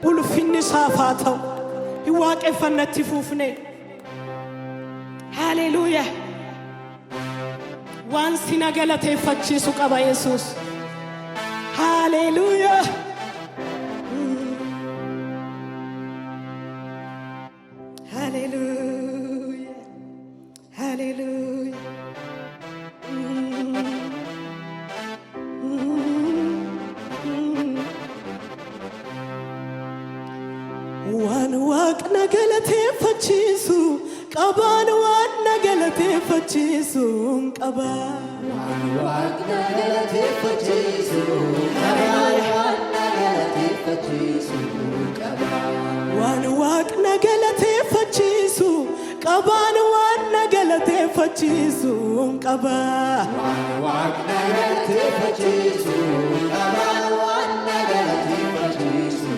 ulfinni saafaataw waaqeffannatti fuufne haleluuyaa waan sina galateeffachiisu qaba Yesuus haleluuyaa haleluuyaa haleluuyaa waan waaqna galateeffachiisu qabaan waan galateeffachiisu qaba waan waaqna galateeffachiisu qabaan waan galateeffachiisu qaba waan waaqna galateeffachiisu qabaan waan galateeffachiisu qaba waan waaqna galateeffachiisu qabaan waan galateeffachiisu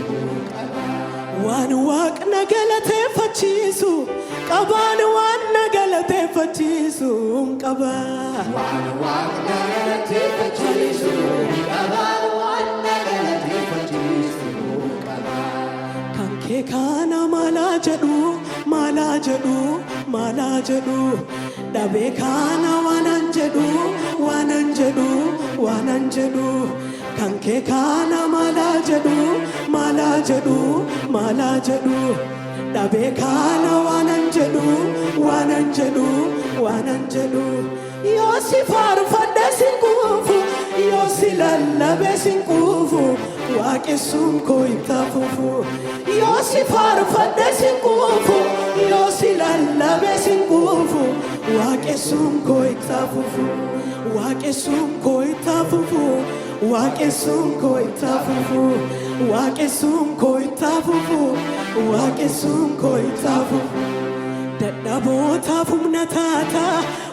waan waaqna galateeffachiisu qabaan waan galateeffachiisu qaba waan waaqna galateeffachiisu qabaan waan galateeffachiisu qaba kan kee kana mala jedhu dhabe kana waanan jedhu kan kee kana mala jedhu dhabe kana waanan jedhu yoo si faarfadhe sinquufu yoo si lallabe sinquufu waaqessuun koo itti fufu yoo si faarfadhe sinquufu yoo si lallabe sinquufu waaqessuun koo itti fufu waaqessuun koo itti fufu waaqessuun koo itti fufu waaqessuun koo itti fufu waaqessuun koo itti fufu dadhabootaaf humna taata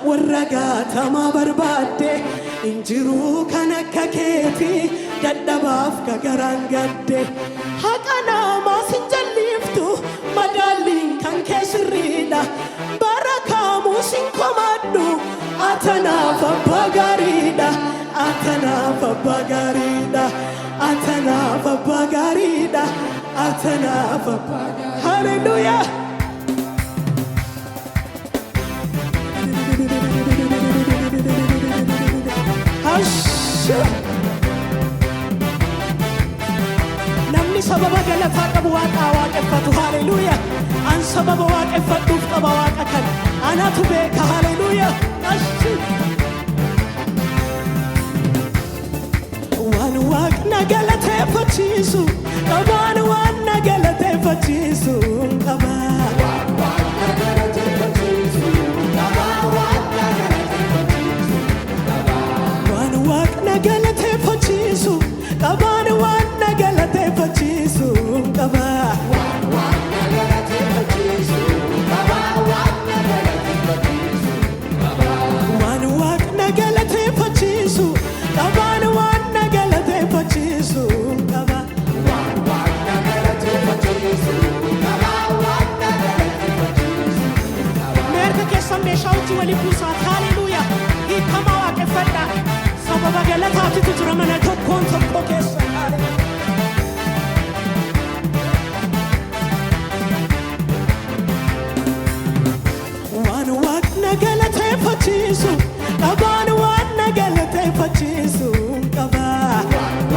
warra gaatamaa barbaadde injiruu kan akka keeti dadhabaaf gagaraan gadde haqa namaa sin jalliiftu madaalliin kan kee sirriidha bara kaamuu sin komadhu atanaaf abbaa gaariidha atanaaf abbaa gaariidha atanaaf abbaa gaariidha atanaaf abbaa gaariidha haleluuyaa namni sababa galataa qabu waaqaa waaqeffatu haleluuyaa an sababa waaqeffadhuuf qaba waaqa kan anatu beeka haleluuyaa waan waaqna galateeffachiisu qabaan waan galateeffachiisu qaba galateeffachiisu qabaan waan galateeffachiisu qaba waan galateeffachiisu qabaan waan galateeffachiisu qaba waan waaqna galateeffachiisu qabaan waan galateeffachiisu qaba waan galateeffachiisu qabaan waan galateeffachiisu qaba meerka keessan meeshaa hojii waliif buusaa haleluuyaa hiikamaa waaqeffadhaa sababa galataatitu jira mana tokkoon tokko keessa waan waaqna galateeffachiisu qabaan waan galateeffachiisu qaba waan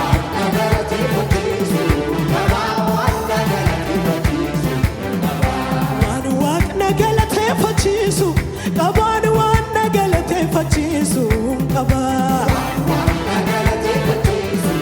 waaqna galateeffachiisu qabaan waan galateeffachiisu qaba waan waaqna galateeffachiisu qabaan waan galateeffachiisu qaba waan waaqna galateeffachiisu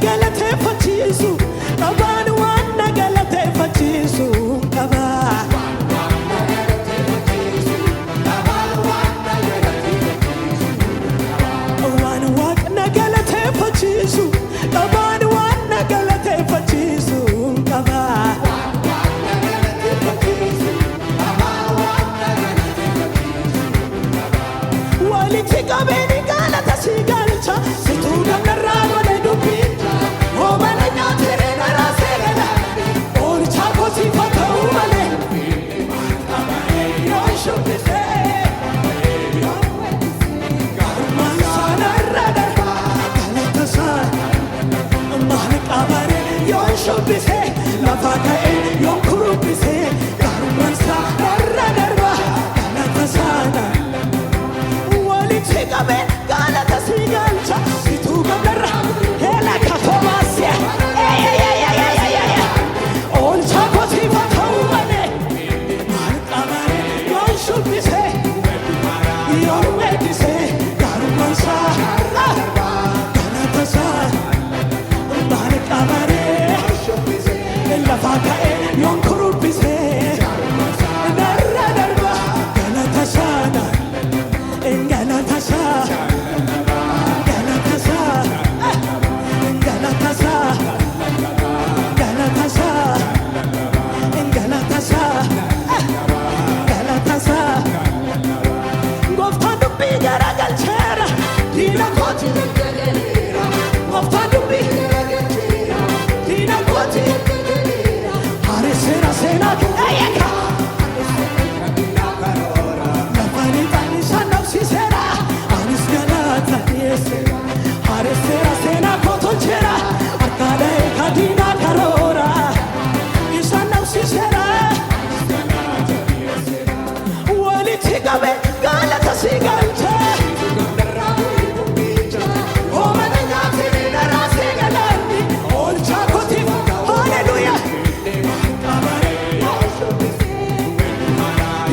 galateeffachiisu qabaan waan na galateeffachiisu qaba. Waan waaqna galateeffachiisu qabaan waan na galateeffachiisu qaba. Walitti qabeeni galata si galcha situu gamnarraa godhe dubbii hoomana nyaatere garaa seegala oolchaa kotiifa ta'uu malee yoon shubbisee gaarummaan saanarra darba galata saa maal qabare yoon shubbisee lafa ka'ee yoon kurubbisee gaarummaan saanarra darba galata saana. Sikame galata si galcha situu gamnarra hela katoobaasee oolchaa kotiifa ta'uu malee maal qabare yoon shubbisee yoon weeddisee gaarummaan saa galata saa maal qabare lafa ka'ee yoon kurubbisee narra darba galata saana. Gooftaan dubbii garagalcheera diina kooti gooftaan dubbii diina kooti haaresseera seenaa eeyyeeka lafani xanniisa nabsiseera anis galata dhiyeesseera haaresseera seenaa kootolcheera harkaadha eeka diinaa karoora isa nabsiseera walitti qabe galata si galcha hoomana nyaatere garaa seegalanni oolchaa kotiifa haleluya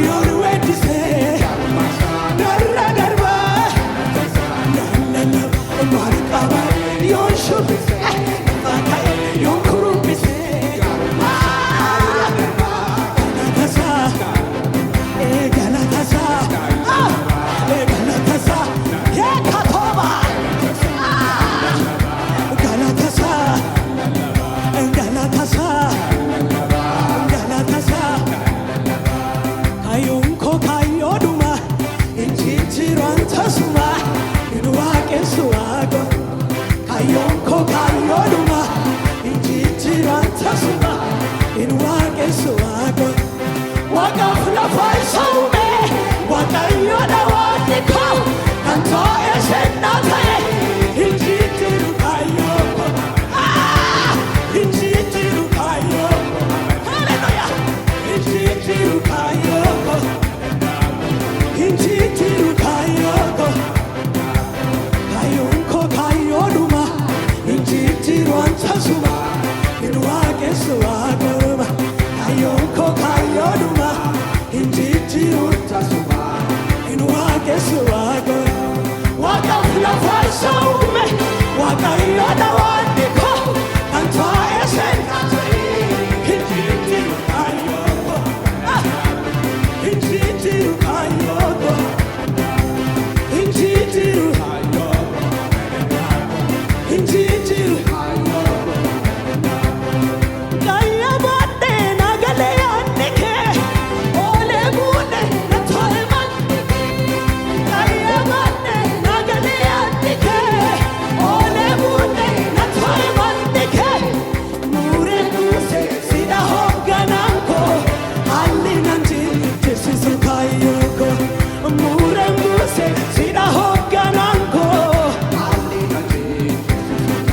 yoon weeddisee narra darba maal qaba yoon shubbisee lafa ka'ee yoon kurubbisee galata saa galata saa galata saa katooba galata saa galata saa galata saa kayoon koo kayoodhuma injijjiiraan tasuma hin waaqessu waaqa kayoon koo kayoodhuma injijjiiraan tasuma hin waaqessu waaqa waaqaaf lafa isa uume waaqayyoodha waaqni koo kan ta'e sennaa ta'e injijjiiru kayyoo koo injijjiiru kayyoo koo haleluya injijjiiru kayyoo koo injijjiiru kayyoo koo kayoon koo kayoodhuma injijjiiraan tasuma hin waaqessu waaquma kayoon koo kayoodhuma injijjiiraan tasuma hin waaqessu waaquma waaqaaf lafa isa uume waaqayyoodha waaqni koo kan ta'e sennaa ta'e injijjiiru kayyoo koo injijjiiru kayyoo koo injijjiiru injijjiiru kayya baadhee nagalee yaadni kee oolee buune na tolman kayya baadhee nagalee yaadni kee oolee buune na tolman kee muuree buuse sida hoogganaan koo haalli nan jirsiisu kayyoo koo muuree buuse sida hoogganaan koo haalli nan jirsiisu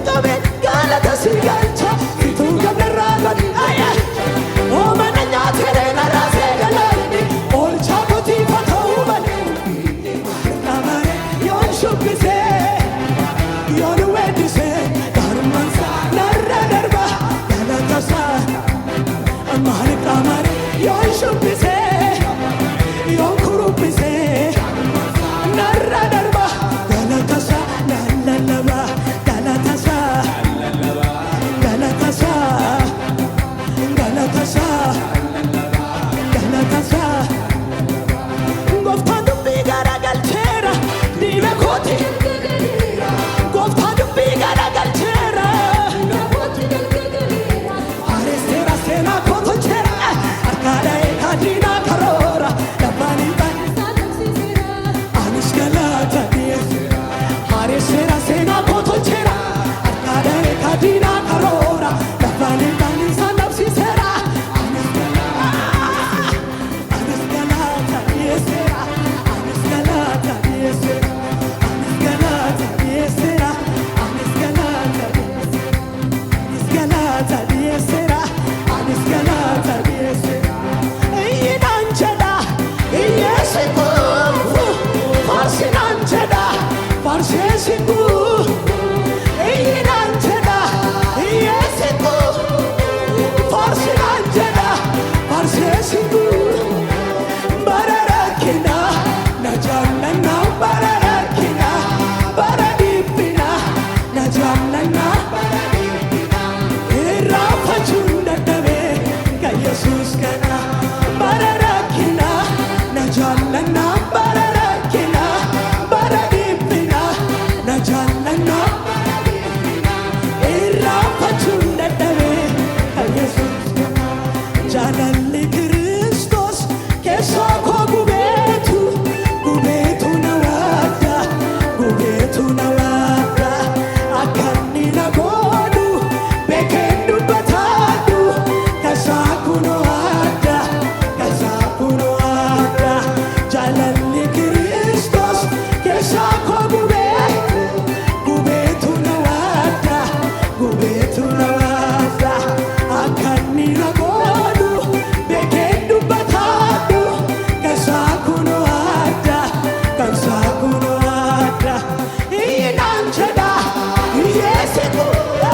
qabeen galata si galcha situu gamnarraa gadi oomana nyaateree naraasee galaanni oolchaa kotiifa ta'uu malee qabaree yoon shubbisee yoon weeddisee garummaansaa narra darba galatasaa maal qabaree yoon shubbisee yoon kurubbisee narra darba galatasaa lallalaba galatasaa galatasaa galatasaa galatasaa gooftaan dubbii garagalcheera diina kooti gooftaan dubbii garagalcheera hareesseera seenaa kootolcheera harkaadha eegaa diinaa karoora dhabbaanii anis galata dhiyeesseera hareesseera seenaa kootolcheera harkaadha eegaa diinaa karoora dhabbaanii isaan dhabsiiseera anis galata dhiyeesseera anis galata dhiyeesseera anis galata dhiyeesseera anis galata dhiyeesseera anis galata dhiyeesseera iyyinaan jedha iyyeessi kuufu faarsinaan jedha faarseessi kuufu iyyinaan jedha iyyeessi kuufu faarsinaan jedha faarseessi kuufu bara rakkinaa na jaallannaa bara rakkinaa bara dhiphinaa na jaallannaa bara dhiphinaa irraanfachuun dadhabee kan Yesuus kana bara rakkinaa na jaallannaa bara rakkinaa bara dhiphinaa na jaallannaa bara dhiphinaa irraanfachuun dadhabee kan Yesuus kana jaalalli Kiristoos keessaa koo gubeetu na waadda gubeetu na waadda akka inni na godhu beekeen dubbataadhu kasaa kunoo adda jaalalli Kiristoos keessaa koo gubeetu na waadda akka inni na godhu beekeen dubbataadhu kasaa kunoo adda iyyinaan jedha iyyeessi kuufu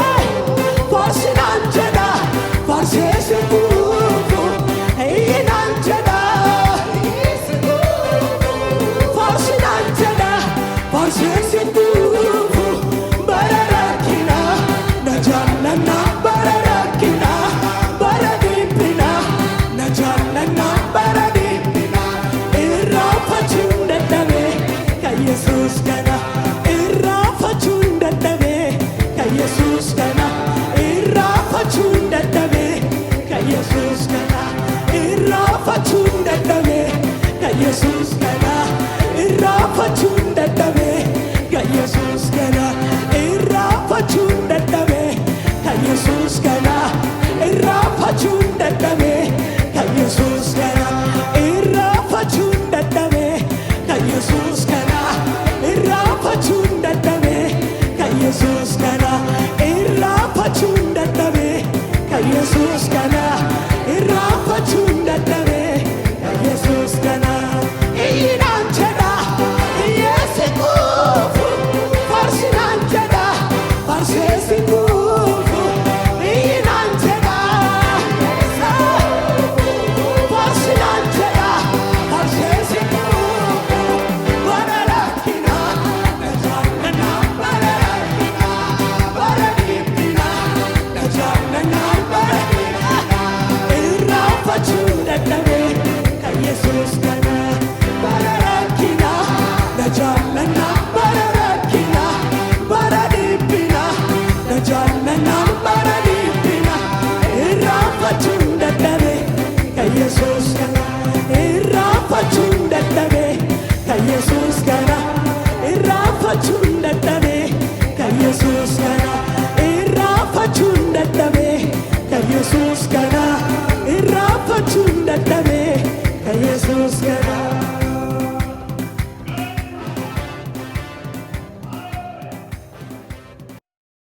faarsinaan jedha faarseessi kuufu iyyinaan jedha iyyeessi kuufu faarsinaan jedha faarseessi kuufu bara rakkinaa na jaallannaa bara rakkinaa bara dhiphinaa na jaallannaa bara dhiphinaa irraanfachuun dadhabee kan Yesuus kana irraanfachuun dadhabee kan Yesuus kana irraanfachuun dadhabee kan Yesuus kana irraanfachuun dadhabee kan Yesuus kana irraanfachuun dadhabee kan Yesuus kana irraanfachuun dadhabee kan Yesuus kana irraanfachuun dadhabee kan Yesuus kana irraanfachuun dadhabee kan Yesuus kana irraanfachuun dadhabee kan Yesuus kana irraanfachuun dadhabee kan Yesuus kana irraanfachuun dadhabee